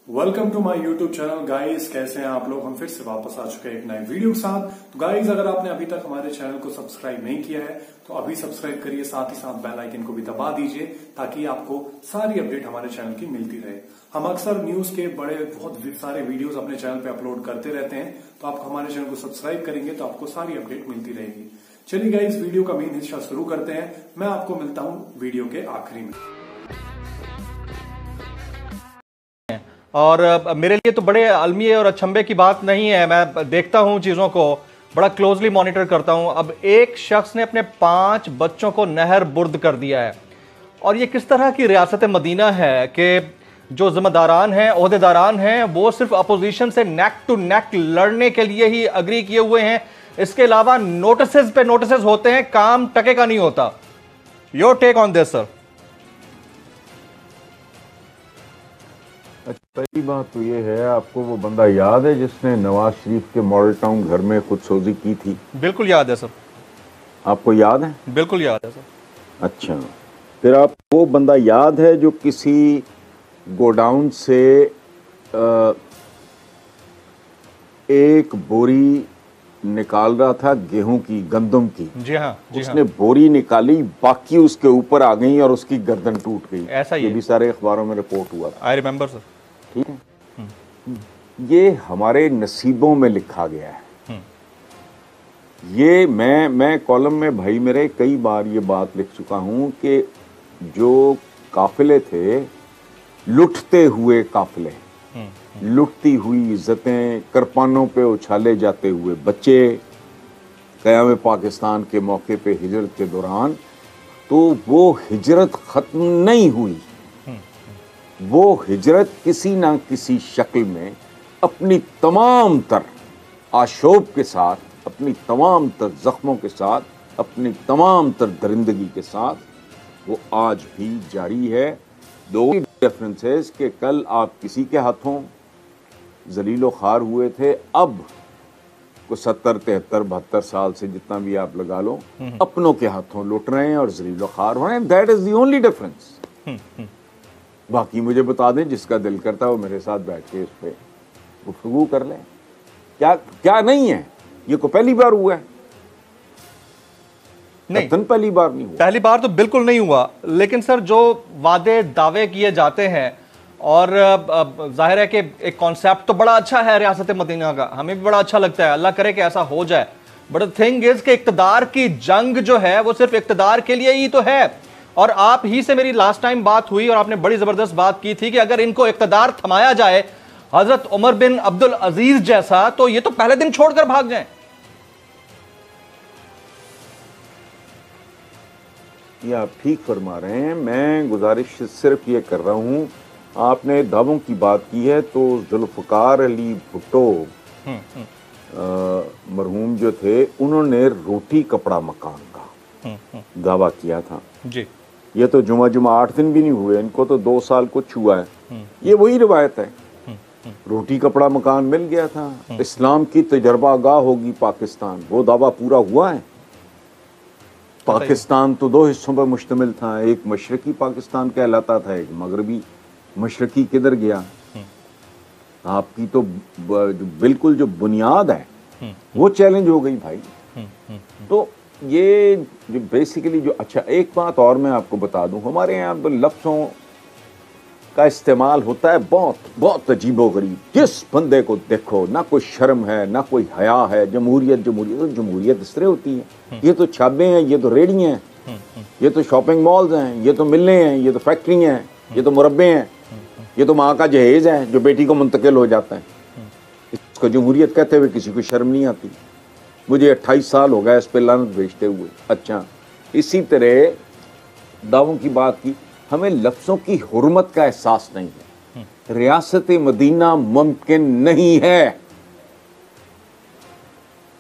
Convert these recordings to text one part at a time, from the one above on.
Welcome to my YouTube channel guys. कैसे हैं आप लोग? हम फिर से वापस आ चुके हैं एक नए वीडियो के साथ। तो गाइस, अगर आपने अभी तक हमारे चैनल को सब्सक्राइब नहीं किया है तो अभी सब्सक्राइब करिए, साथ ही साथ बेल आइकन को भी दबा दीजिए ताकि आपको सारी अपडेट हमारे चैनल की मिलती रहे। हम अक्सर न्यूज के बहुत सारे वीडियोस अपने चैनल पे अपलोड करते रहते हैं, तो आप हमारे चैनल को सब्सक्राइब करेंगे तो आपको सारी अपडेट मिलती रहेगी। चलिए गाइस, वीडियो का मेन हिस्सा शुरू करते हैं। मैं आपको मिलता हूँ वीडियो के आखिरी में। और मेरे लिए तो बड़े अलमिए और अचंभे की बात नहीं है। मैं देखता हूं चीज़ों को, बड़ा क्लोजली मॉनिटर करता हूं। अब एक शख्स ने अपने 5 बच्चों को नहर बुर्द कर दिया है। और ये किस तरह की रियासत मदीना है कि जो जिम्मेदारान हैं, ओहदेदारान हैं, वो सिर्फ अपोजिशन से नेक टू नेक लड़ने के लिए ही अग्री किए हुए हैं। इसके अलावा नोटिस पे नोटिस होते हैं, काम टके का नहीं होता। Your take on this sir. पहली बात तो ये है, आपको वो बंदा याद है जिसने नवाज शरीफ के मॉडल टाउन घर में खुदसोजी की थी? बिल्कुल याद है सर। आपको याद है? बिल्कुल याद है सर। अच्छा, फिर आपको वो बंदा याद है जो किसी गोडाउन से एक बोरी निकाल रहा था गेहूं की, गंदम की? जी हाँ, उसने बोरी निकाली, बाकी उसके ऊपर आ गई और उसकी गर्दन टूट गई। ऐसा ही ये भी सारे अखबारों में रिपोर्ट हुआ था। I remember sir. ठीक है, ये हमारे नसीबों में लिखा गया है। ये मैं कॉलम में भाई मेरे कई बार ये बात लिख चुका हूं कि जो काफिले थे, लुटते हुए काफिले, लुटती हुई इज्जतें, करपानों पे उछाले जाते हुए बच्चे, क़याम पाकिस्तान के मौके पे हिजरत के दौरान, तो वो हिजरत खत्म नहीं हुई। वो हिजरत किसी ना किसी शक्ल में अपनी तमाम तर आशोब के साथ, अपनी तमाम तर जख्मों के साथ, अपनी तमाम तर दरिंदगी के साथ वो आज भी जारी है। दो डिफरेंसेस कि कल आप किसी के हाथों जलीलो खार हुए थे, अब को 70, 73, 72 साल से जितना भी आप लगा लो, अपनों के हाथों लुट रहे हैं और जलीलो खार हो रहे हैं। That is the only difference. बाकी मुझे बता दें, जिसका दिल करता है वो मेरे साथ बैठ के इस पे गुफ्तगू कर लें। क्या नहीं है, ये को पहली बार हुआ है? नहीं, पहली बार नहीं हुआ। पहली बार तो बिल्कुल नहीं हुआ। लेकिन सर, जो वादे दावे किए जाते हैं, और जाहिर है कि एक कॉन्सेप्ट तो बड़ा अच्छा है रियासत मदीना का, हमें भी बड़ा अच्छा लगता है, अल्लाह करे कि ऐसा हो जाए। बट द थिंग इज कि इक्तदार की जंग जो है वो सिर्फ इक्तदार के लिए ही तो है। और आप ही से मेरी लास्ट टाइम बात हुई और आपने बड़ी जबरदस्त बात की थी कि अगर इनको इक्तदार थमाया जाए हजरत उमर बिन अब्दुल अजीज जैसा, तो ये तो पहले दिन छोड़कर भाग जाएं। ये आप ठीक फरमा रहे हैं। मैं गुजारिश सिर्फ ये कर रहा हूं, आपने दावों की बात की है तो जुल्फ़कार अली भुट्टो मरहूम जो थे, उन्होंने रोटी कपड़ा मकान का दावा किया था जी। ये तो जुमा 8 दिन भी नहीं हुए, इनको तो 2 साल कुछ हुआ है। ये वही रिवायत है, रोटी कपड़ा मकान मिल गया था। इस्लाम की तजर्बागाह होगी पाकिस्तान, वो दावा पूरा हुआ है? पाकिस्तान तो 2 हिस्सों पर मुश्तमिल था, एक मशरकी पाकिस्तान कहलाता था, एक मगरबी। मशरकी किधर गया? आपकी तो बिल्कुल जो बुनियाद है वो चैलेंज हो गई भाई। तो ये जो बेसिकली जो, अच्छा एक बात और मैं आपको बता दूं, हमारे यहाँ तो लफ्ज़ों का इस्तेमाल होता है बहुत अजीबोगरीब। जिस बंदे को देखो, ना कोई शर्म है ना कोई हया है। जमहूरियत जमहूरियत, तो जमहूरियत इस तरह होती है। ये तो छाबे हैं, ये तो रेडियाँ हैं, ये तो शॉपिंग मॉल्स हैं, ये तो मिलें हैं, ये तो फैक्ट्री हैं, ये तो मुरब्बे हैं, ये तो माँ का जहेज है जो बेटी को मुंतकिल हो जाता है। इसको जमहूरियत कहते हुए किसी को शर्म नहीं आती। मुझे 28 साल हो गया इस पे लानत भेजते हुए। अच्छा, इसी तरह दावों की बात की, हमें लफ्ज़ों की हुर्मत का एहसास नहीं है। रियासत मदीना मुमकिन नहीं है।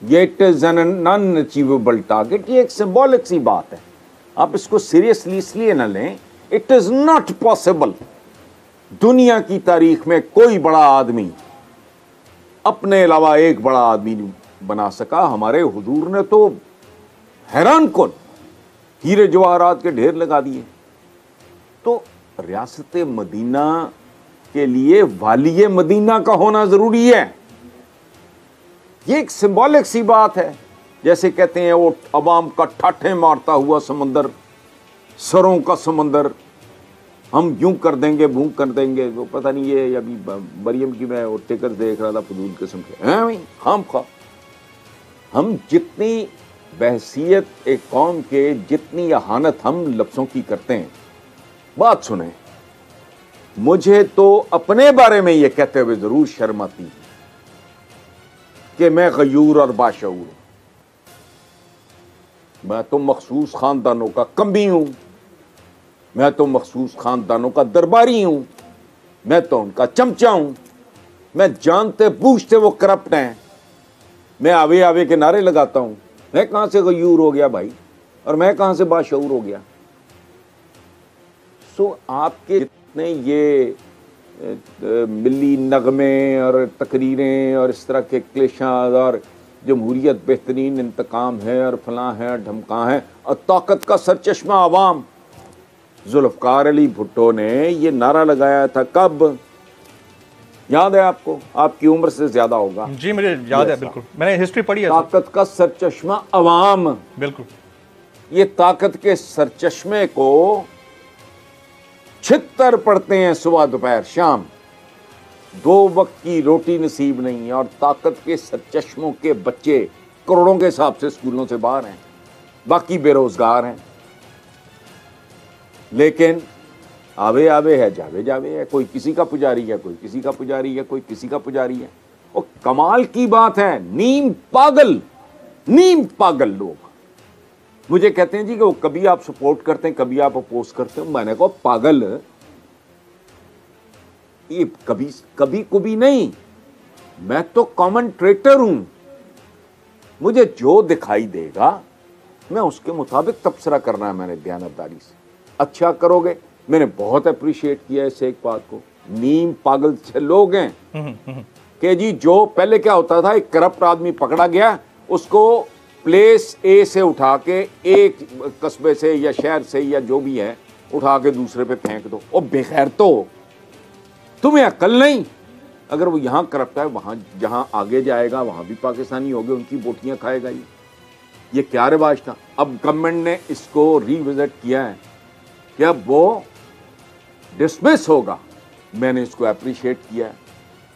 ये it is an unachievable target. ये एक सिंबॉलिक सी बात है, आप इसको सीरियसली इसलिए ना लें। It is not possible. दुनिया की तारीख में कोई बड़ा आदमी अपने अलावा एक बड़ा आदमी नहीं बना सका। हमारे हुजूर ने तो हैरान कुन हीरे जवाहरात के ढेर लगा दिए। तो रियासत मदीना के लिए वालिये मदीना का होना जरूरी है। ये एक सिंबॉलिक सी बात है। जैसे कहते हैं वो अवाम का ठाठे मारता हुआ समंदर, सरों का समंदर, हम यूं कर देंगे वो कर देंगे। वो पता नहीं, ये अभी मरियम की मैं वो टिकर देख रहा था, फजूल किस्म के हैं भाई। हम जितनी बहसियत एक कौम के, जितनी अहानत हम लफ्ज़ों की करते हैं। बात सुने, मुझे तो अपने बारे में ये कहते हुए जरूर शर्म आती है कि मैं गयूर और बाशऊर हूं। मैं तो मखसूस खानदानों का कमी हूं, मैं तो मखसूस खानदानों का दरबारी हूं, मैं तो उनका चमचा हूं। मैं जानते पूछते वो करप्ट हैं, मैं आवे आवे के नारे लगाता हूं। मैं कहां से गयूर हो गया भाई, और मैं कहां से बाशऊर हो गया? सो आपके जितने ये मिली नगमे और तकरीरें और इस तरह के क्लेशात और जमहूरियत बेहतरीन इंतकाम है और फलां है ढमका है, और ताकत का सरचश्मा आवाम। जुल्फ़कार अली भुट्टो ने ये नारा लगाया था कब, याद है आपको? आपकी उम्र से ज्यादा होगा। जी मुझे याद है, बिल्कुल, मैंने हिस्ट्री पढ़ी है। ताकत का सरचश्मा अवाम। बिल्कुल। ये ताकत के सरचश्मे को छितर पड़ते हैं सुबह दोपहर शाम, 2 वक्त की रोटी नसीब नहीं है, और ताकत के सरचश्मों के बच्चे करोड़ों के हिसाब से स्कूलों से बाहर हैं, बाकी बेरोजगार हैं। लेकिन आवे आवे है, जावे जावे है, कोई किसी का पुजारी है, कोई किसी का पुजारी है, कोई किसी का पुजारी है। और कमाल की बात है, नीम पागल लोग मुझे कहते हैं जी कि वो कभी आप सपोर्ट करते हैं, कभी आप अपोज करते हैं। मैंने कहा पागल ये कभी नहीं, मैं तो कमेंटेटर हूं। मुझे जो दिखाई देगा मैं उसके मुताबिक तबसरा करना है। मैंने दयानतदारी से, अच्छा करोगे। मैंने बहुत अप्रिशिएट किया इस एक बात को। नीम पागल से लोग हैं कि जी, जो पहले क्या होता था, एक करप्ट आदमी पकड़ा गया, उसको प्लेस ए से उठा के एक कस्बे से या शहर से या जो भी है उठा के दूसरे पे फेंक दो। और बेखैर तो तुम्हें अक्ल नहीं। अगर वो यहाँ करप्ट है, वहां जहां आगे जाएगा वहां भी पाकिस्तानी होंगे, उनकी बोटियां खाएगा। ये क्या रिवाज था? अब गवर्नमेंट ने इसको रिविजिट किया है कि अब वो डिसमिस होगा। मैंने इसको अप्रिशिएट किया है।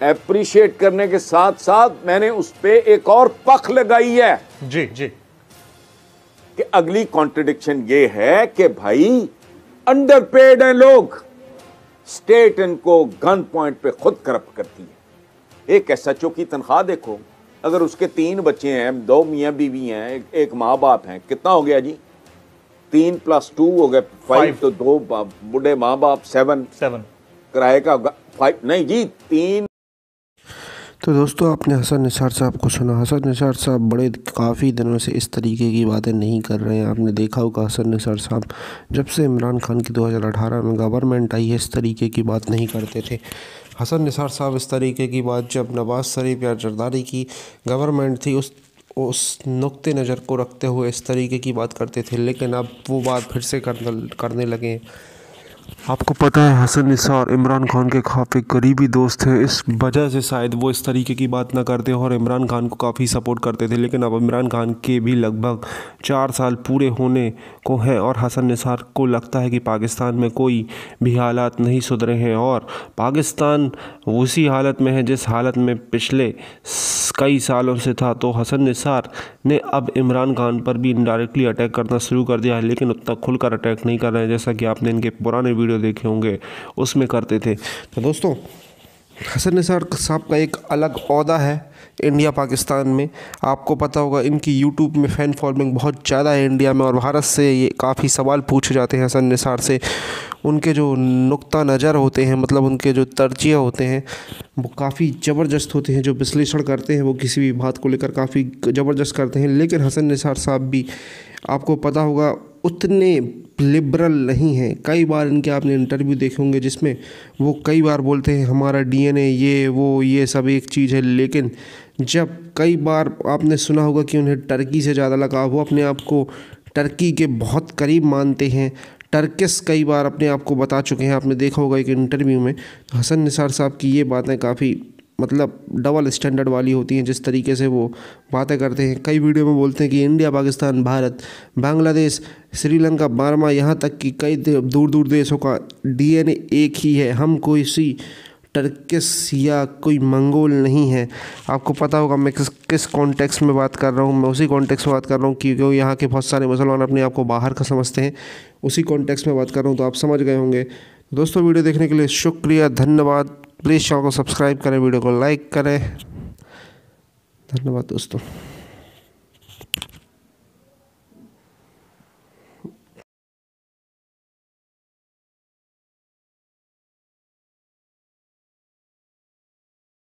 अप्रिशिएट करने के साथ साथ मैंने उस पे एक और पख लगाई है जी कि अगली कॉन्ट्रडिक्शन ये है कि भाई अंडरपेड हैं लोग, स्टेट इनको गन पॉइंट पे खुद करप्ट करती है। एक एसएचओ की तनख्वाह देखो, अगर उसके 3 बच्चे हैं, 2 मियाँ बीवी हैं, एक माँ बाप हैं, कितना हो गया जी? 3 + 2 हो गए 5, तो 2 बूढ़े माँ बाप 7 किराए का 5 नहीं जी 3। तो दोस्तों, आपने हसन निसार साहब को सुना। हसन निसार साहब बड़े काफ़ी दिनों से इस तरीके की बातें नहीं कर रहे हैं। आपने देखा होगा हसन निसार साहब जब से इमरान खान की 2018 में गवर्नमेंट आई है, इस तरीके की बात नहीं करते थे। हसन निसार साहब इस तरीके की बात जब नवाज़ शरीफ या जरदारी की गवर्नमेंट थी उस नुक्ते नज़र को रखते हुए इस तरीके की बात करते थे, लेकिन अब वो बात फिर से करने लगे। आपको पता है हसन निसार इमरान खान के काफ़ी करीबी दोस्त थे, इस वजह से शायद वो इस तरीके की बात ना करते और इमरान खान को काफ़ी सपोर्ट करते थे। लेकिन अब इमरान खान के भी लगभग 4 साल पूरे होने को हैं और हसन निसार को लगता है कि पाकिस्तान में कोई भी हालात नहीं सुधरे हैं और पाकिस्तान उसी हालत में है जिस हालत में पिछले कई सालों से था। तो हसन निसार ने अब इमरान खान पर भी इनडायरेक्टली अटैक करना शुरू कर दिया है, लेकिन उतना खुलकर अटैक नहीं कर रहे हैं जैसा कि आपने इनके पुराने वीडियो देखे होंगे उसमें करते थे। तो दोस्तों, हसन निसार साहब का एक अलग ओहदा है इंडिया पाकिस्तान में। आपको पता होगा इनकी यूट्यूब में फ़ैन फॉलोइंग बहुत ज़्यादा है इंडिया में, और भारत से ये काफ़ी सवाल पूछे जाते हैं हसन निसार से। उनके जो नुक्ता नज़र होते हैं, मतलब उनके जो तर्जिया होते हैं वो काफ़ी ज़बरदस्त होते हैं। जो विश्लेषण करते हैं वो किसी भी बात को लेकर काफ़ी ज़बरदस्त करते हैं। लेकिन हसन निसार साहब भी आपको पता होगा उतने लिबरल नहीं हैं। कई बार इनके आपने इंटरव्यू देखे होंगे जिसमें वो कई बार बोलते हैं हमारा डीएनए ये सब एक चीज़ है, लेकिन जब कई बार आपने सुना होगा कि उन्हें टर्की से ज़्यादा लगाव, वो अपने आप को टर्की के बहुत करीब मानते हैं। टर्किश कई बार अपने आप को बता चुके हैं। आपने देखा होगा एक इंटरव्यू में, तो हसन निसार साहब की ये बातें काफ़ी मतलब डबल स्टैंडर्ड वाली होती हैं। जिस तरीके से वो बातें करते हैं, कई वीडियो में बोलते हैं कि इंडिया, पाकिस्तान, भारत, बांग्लादेश, श्रीलंका, बर्मा, यहाँ तक कि कई दूर दूर देशों का DNA एक ही है। हम कोई सी टर्किश या कोई मंगोल नहीं है। आपको पता होगा मैं किस कॉन्टेक्स्ट में बात कर रहा हूँ। मैं उसी कॉन्टेक्स्ट में बात कर रहा हूँ क्योंकि यहाँ के बहुत सारे मुसलमान अपने आप को बाहर का समझते हैं। उसी कॉन्टेक्स्ट में बात कर रहा हूँ, तो आप समझ गए होंगे। दोस्तों, वीडियो देखने के लिए शुक्रिया, धन्यवाद। प्लीज़ चैनल को सब्सक्राइब करें, वीडियो को लाइक करें। धन्यवाद दोस्तों।